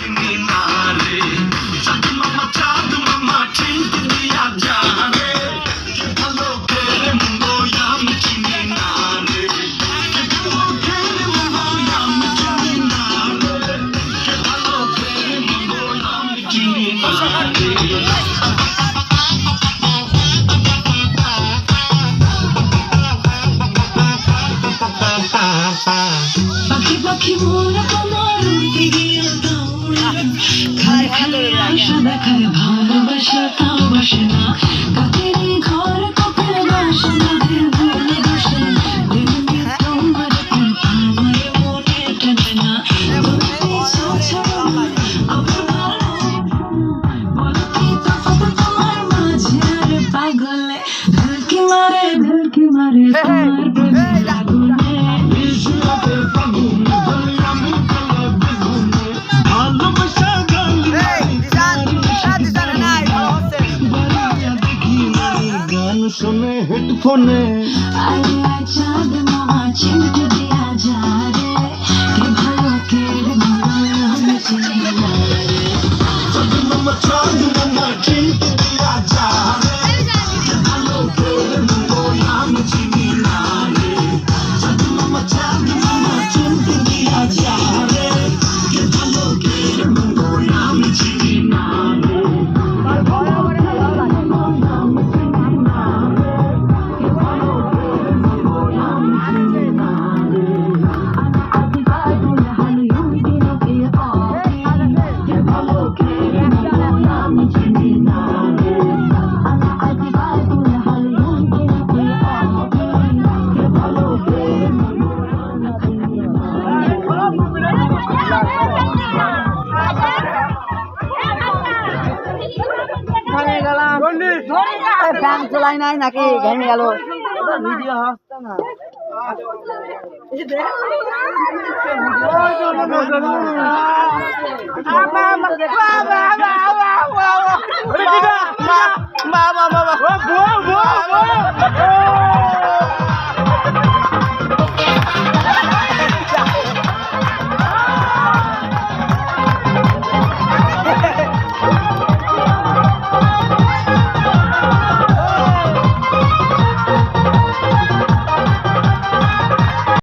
চিনি না রে চাঁদ মামা ঠিক দিয়া যা রে কে ভালো কে মন্দ আমি চিনি না রে কে ভালো কে মন্দ আমি চিনি না রে কে ভালো কে মন্দ আমি চিনি না রে পাখি পাখি মোরা তোমার উড়তে গিয়ে দৌড়ে খায় খায় আশা দেখায় ভালোবাসা তাও বাসে না কাকের ঘর কোপের বাসা বাঁধে ভুলে বসে এমনি তোমার আমার মনে টানে না আবার ভালো বলতে তফাৎ তোমার মাঝে আর পাগলে ঢুলকি মারে তোমার প্রেমে আগুনে শুনে হেডফোনে আরে চাঁদ মামা চিনতে দিয়া যা রে কে ভালো কে আমি চিনি না রে চাঁদ মামা চিনতে দিয়া যা রে কে ভালো কে আমি চিনি না রে চাঁদ মামা চিনতে দিয়া যা রে কে ভালো কে আমি চিনি না রে ফ্যান চলাই নাই নাকি ঘেমে গেল ভিডিও হাসতো না মা